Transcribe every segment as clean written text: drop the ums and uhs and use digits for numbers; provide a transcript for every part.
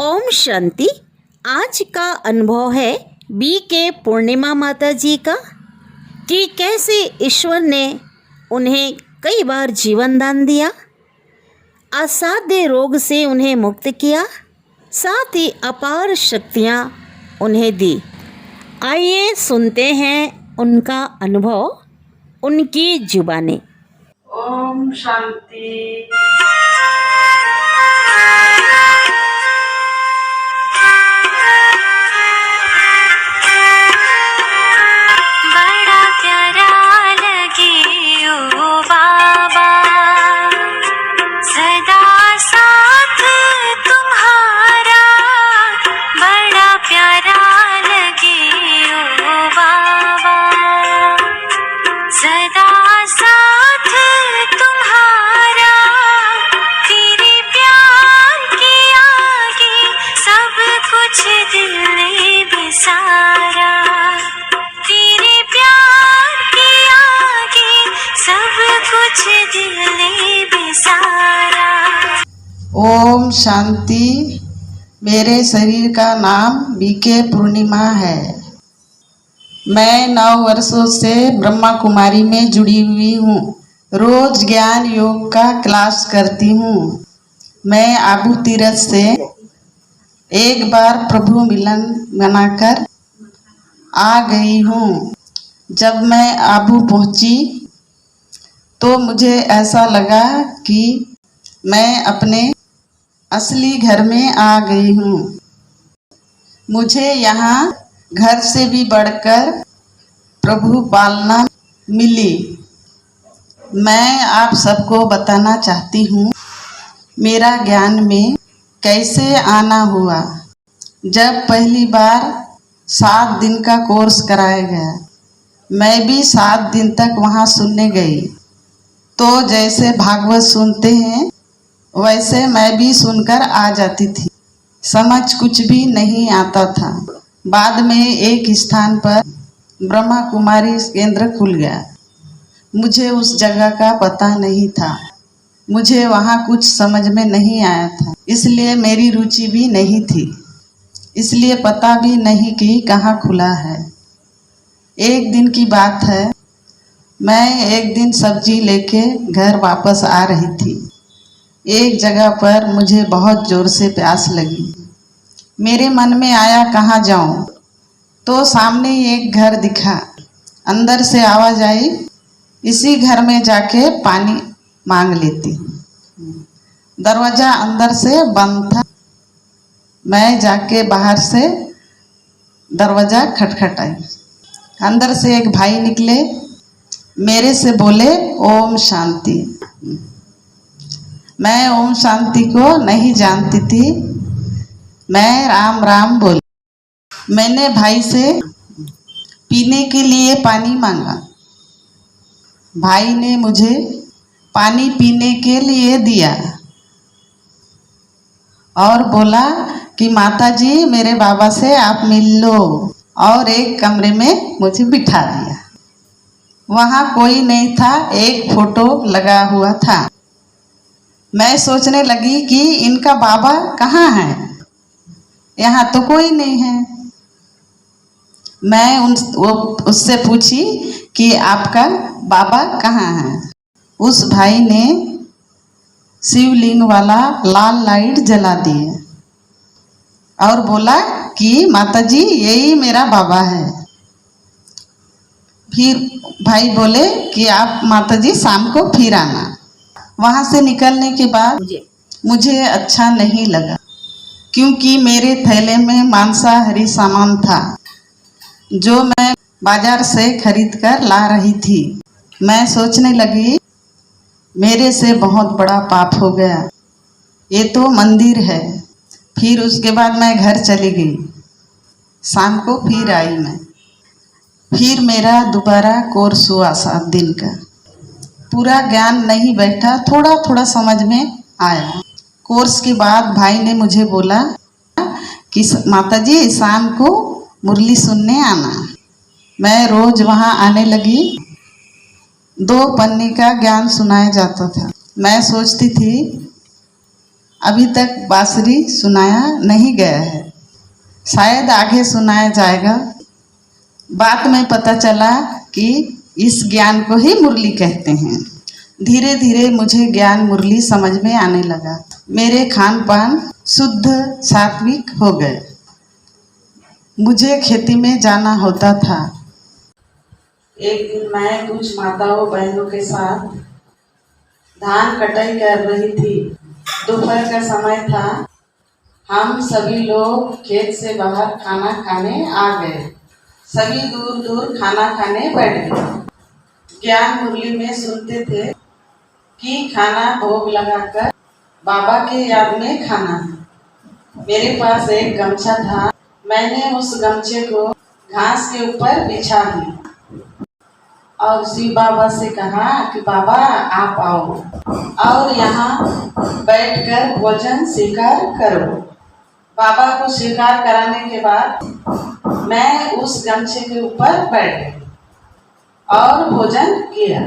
ओम शांति। आज का अनुभव है BK पूर्णिमा माता जी का कि कैसे ईश्वर ने उन्हें कई बार जीवन दान दिया, असाध्य रोग से उन्हें मुक्त किया, साथ ही अपार शक्तियाँ उन्हें दी। आइए सुनते हैं उनका अनुभव, उनकी जुबानी। ओम शांति। बड़ा प्यारा लगे ओ बाबा, सदा साथ तुम्हारा। बड़ा प्यारा लगे ओ बाबा, सदा साथ तुम्हारा। तेरे प्यार की आगे सब कुछ दिल ने बिसारा। तेरे प्यार की आगे सब कुछ दिल ने बिसारा। ओम शांति। मेरे शरीर का नाम BK पूर्णिमा है। मैं 9 वर्षों से ब्रह्मा कुमारी में जुड़ी हुई हूँ। रोज ज्ञान योग का क्लास करती हूँ। मैं आबू तीरथ से एक बार प्रभु मिलन मनाकर आ गई हूँ। जब मैं आबू पहुँची तो मुझे ऐसा लगा कि मैं अपने असली घर में आ गई हूँ। मुझे यहाँ घर से भी बढ़कर प्रभु पालना मिली। मैं आप सबको बताना चाहती हूँ मेरा ज्ञान में कैसे आना हुआ। जब पहली बार 7 दिन का कोर्स कराया गया, मैं भी 7 दिन तक वहाँ सुनने गई। तो जैसे भागवत सुनते हैं वैसे मैं भी सुनकर आ जाती थी। समझ कुछ भी नहीं आता था। बाद में एक स्थान पर ब्रह्मा कुमारी केंद्र खुल गया। मुझे उस जगह का पता नहीं था। मुझे वहाँ कुछ समझ में नहीं आया था, इसलिए मेरी रुचि भी नहीं थी। इसलिए पता भी नहीं कि कहाँ खुला है। एक दिन की बात है, मैं एक दिन सब्जी लेके घर वापस आ रही थी। एक जगह पर मुझे बहुत ज़ोर से प्यास लगी। मेरे मन में आया कहाँ जाऊँ, तो सामने एक घर दिखा। अंदर से आवाज़ आई, इसी घर में जाके पानी मांग लेती हूँ। दरवाज़ा अंदर से बंद था। मैं जाके बाहर से दरवाज़ा खटखटाई। अंदर से एक भाई निकले, मेरे से बोले ओम शांति। मैं ओम शांति को नहीं जानती थी। मैं राम राम बोली। मैंने भाई से पीने के लिए पानी मांगा। भाई ने मुझे पानी पीने के लिए दिया और बोला कि माता जी मेरे बाबा से आप मिल लो, और एक कमरे में मुझे बिठा दिया। वहाँ कोई नहीं था, एक फोटो लगा हुआ था। मैं सोचने लगी कि इनका बाबा कहाँ है, यहाँ तो कोई नहीं है। मैं उससे पूछी कि आपका बाबा कहाँ है। उस भाई ने शिवलिंग वाला लाल लाइट जला दिए और बोला कि माता जी यही मेरा बाबा है। फिर भाई बोले कि आप माता जी शाम को फिर आना। वहाँ से निकलने के बाद मुझे अच्छा नहीं लगा, क्योंकि मेरे थैले में मांसाहारी सामान था जो मैं बाजार से खरीद कर ला रही थी। मैं सोचने लगी मेरे से बहुत बड़ा पाप हो गया, ये तो मंदिर है। फिर उसके बाद मैं घर चली गई। शाम को फिर आई मैं। फिर मेरा दोबारा कोर्स हुआ 7 दिन का। पूरा ज्ञान नहीं बैठा, थोड़ा थोड़ा समझ में आया। कोर्स के बाद भाई ने मुझे बोला कि माता जी शाम को मुरली सुनने आना। मैं रोज वहाँ आने लगी। 2 पन्ने का ज्ञान सुनाया जाता था। मैं सोचती थी अभी तक बांसुरी सुनाया नहीं गया है, शायद आगे सुनाया जाएगा। बाद में पता चला कि इस ज्ञान को ही मुरली कहते हैं। धीरे धीरे मुझे ज्ञान मुरली समझ में आने लगा। मेरे खान पान शुद्ध सात्विक हो गए। मुझे खेती में जाना होता था। एक दिन मैं कुछ माताओं बहनों के साथ धान कटाई कर रही थी। दोपहर का समय था। हम सभी लोग खेत से बाहर खाना खाने आ गए। सभी दूर दूर खाना खाने बैठ गए। ज्ञान मुरली में सुनते थे कि खाना भोग लगाकर बाबा के याद में खाना है। मेरे पास एक गमछा था। मैंने उस गमछे को घास के ऊपर बिछा दिया और शिव बाबा से कहा कि बाबा आप आओ और यहाँ बैठकर भोजन स्वीकार करो। बाबा को स्वीकार कराने के बाद मैं उस गमछे के ऊपर बैठ गई और भोजन किया।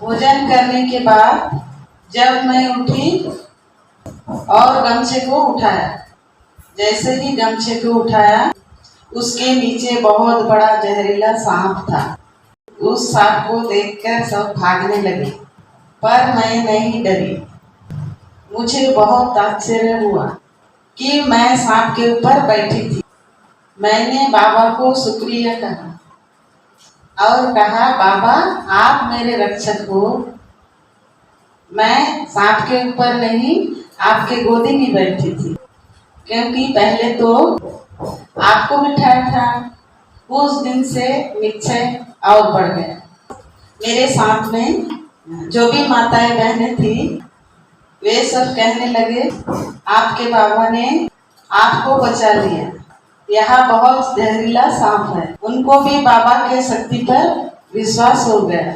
भोजन करने के बाद जब मैं उठी और गमछे को उठाया, जैसे ही गमछे को उठाया उसके नीचे बहुत बड़ा जहरीला सांप था। उस सांप को देखकर सब भागने लगे, पर मैं नहीं डरी। मुझे बहुत आश्चर्य हुआ कि मैं सांप के ऊपर बैठी थी। मैंने बाबा को शुक्रिया कहा और कहा बाबा आप मेरे रक्षक हो। मैं सांप के ऊपर नहीं आपके गोदी में बैठी थी, क्योंकि पहले तो आपको बिठाया था। उस दिन से निश्चय और बढ़ गया। मेरे साथ में जो भी माताएं बहनें थी वे सब कहने लगे आपके बाबा ने आपको बचा लिया, यहाँ बहुत जहरीला सांप है। उनको भी बाबा के शक्ति पर विश्वास हो गया।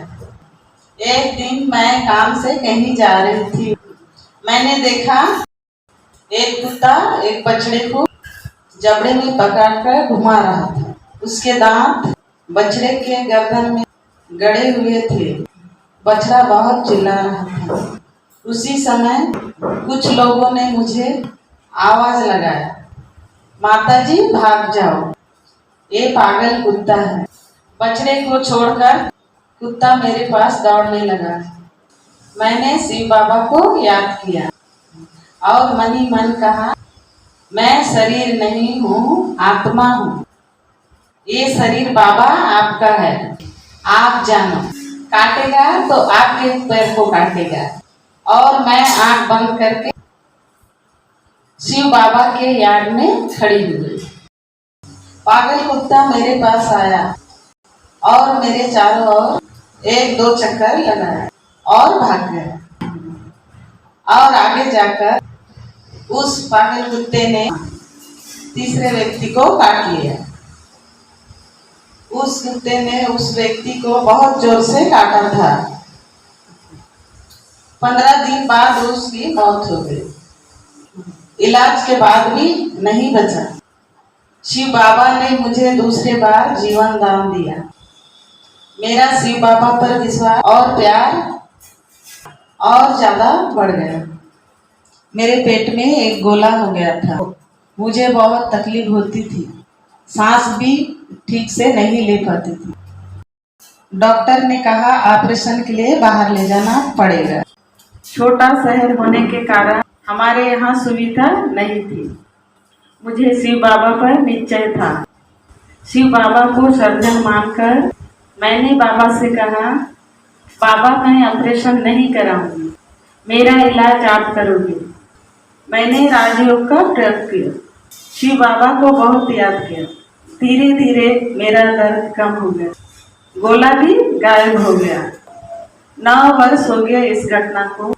एक दिन मैं काम से कहीं जा रही थी। मैंने देखा एक कुत्ता एक बछड़े को जबड़े में पकड़कर घुमा रहा था। उसके दांत बछड़े के गर्दन में गड़े हुए थे। बछड़ा बहुत चिल्ला रहा था। उसी समय कुछ लोगों ने मुझे आवाज लगाया, माताजी भाग जाओ, ये पागल कुत्ता है। बछड़े को छोड़कर कुत्ता मेरे पास दौड़ने लगा। मैंने शिव बाबा को याद किया और मन ही मन कहा मैं शरीर नहीं हूँ, आत्मा हूँ। ये शरीर बाबा आपका है, आप जानो। काटेगा तो आपके पैर को काटेगा। और मैं आंख बंद करके शिव बाबा के याद में खड़ी हो गई। पागल कुत्ता मेरे पास आया और मेरे चारों ओर एक दो चक्कर लगाया और भाग गया। और आगे जाकर उस पागल कुत्ते ने तीसरे व्यक्ति को काट लिया। उस कुत्ते ने उस व्यक्ति को बहुत जोर से काटा था। 15 दिन बाद उसकी मौत हो गई। इलाज के बाद भी नहीं बचा। शिव बाबा ने मुझे दूसरे बार जीवन दान दिया। मेरा शिव बाबा पर विश्वास और प्यार और ज्यादा बढ़ गया। मेरे पेट में एक गोला हो गया था। मुझे बहुत तकलीफ होती थी। सांस भी ठीक से नहीं ले पाती थी। डॉक्टर ने कहा ऑपरेशन के लिए बाहर ले जाना पड़ेगा। छोटा शहर होने के कारण हमारे यहाँ सुविधा नहीं थी। मुझे शिव बाबा पर निश्चय था। शिव बाबा को सर्जन मानकर मैंने बाबा से कहा बाबा मैं ऑपरेशन नहीं कराऊंगी, मेरा इलाज आप करोगे। मैंने राजयोग का प्रयोग किया। शिव बाबा को बहुत याद किया। धीरे धीरे मेरा दर्द कम हो गया। गोला भी गायब हो गया। 9 वर्ष हो गए इस घटना को।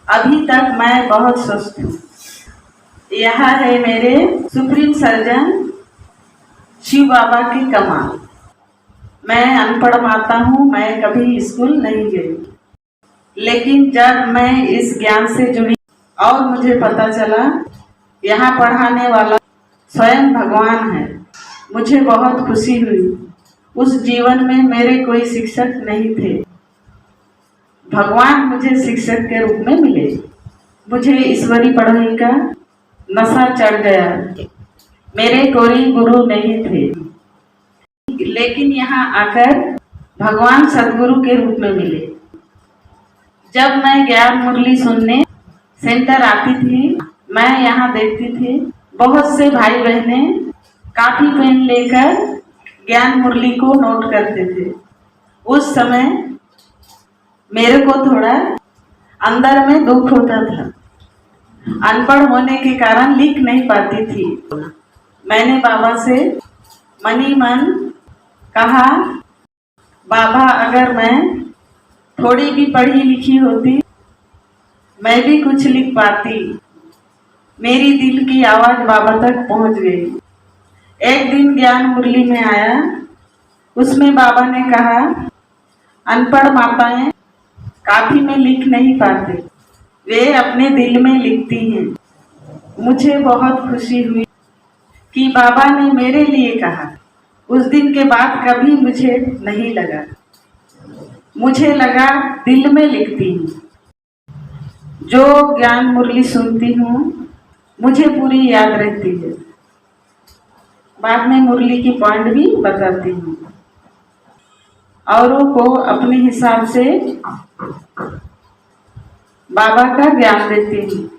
अभी तक मैं बहुत स्वस्थ हूँ। यह है मेरे सुप्रीम सर्जन शिव बाबा की कमाल। मैं अनपढ़ माता हूँ, मैं कभी स्कूल नहीं गई, लेकिन जब मैं इस ज्ञान से जुड़ी और मुझे पता चला यहाँ पढ़ाने वाला स्वयं भगवान है, मुझे बहुत खुशी हुई। उस जीवन में मेरे कोई शिक्षक नहीं थे, भगवान मुझे शिक्षक के रूप में मिले। मुझे ईश्वरी पढ़ाई का नशा चढ़ गया। मेरे कोई गुरु नहीं थे, लेकिन यहाँ आकर भगवान सदगुरु के रूप में मिले। जब मैं ज्ञान मुरली सुनने सेंटर आती थी, मैं यहाँ देखती थी बहुत से भाई बहने कापी पेन लेकर ज्ञान मुरली को नोट करते थे। उस समय मेरे को थोड़ा अंदर में दुख होता था। अनपढ़ होने के कारण लिख नहीं पाती थी। मैंने बाबा से मनी मन कहा, बाबा अगर मैं थोड़ी भी पढ़ी लिखी होती, मैं भी कुछ लिख पाती। मेरी दिल की आवाज बाबा तक पहुंच गई। एक दिन ज्ञान मुरली में आया, उसमें बाबा ने कहा, अनपढ़ माताएं काफी में लिख नहीं पाते, वे अपने दिल में लिखती हैं। मुझे बहुत खुशी हुई कि बाबा ने मेरे लिए कहा। उस दिन के बाद कभी मुझे नहीं लगा, मुझे लगा दिल में लिखती हूँ। जो ज्ञान मुरली सुनती हूँ मुझे पूरी याद रहती है। बाद में मुरली की पॉइंट भी बताती हूँ। औरों को अपने हिसाब से बाबा का ज्ञान देती हूँ।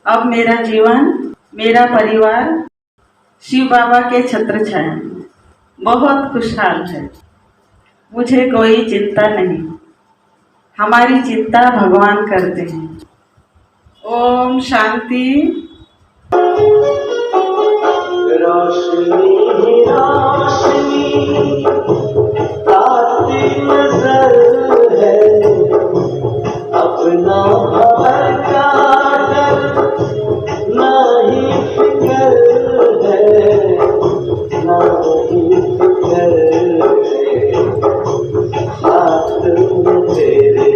अब मेरा जीवन, मेरा परिवार शिव बाबा के छत्र छाया में बहुत खुशहाल है। मुझे कोई चिंता नहीं, हमारी चिंता भगवान करते हैं। ओम शांति। रोशनी ही रोशनी आती नजर है, अपना भवर का डर नहीं फिकर है, नहीं फिकर है। हाथ में तेरे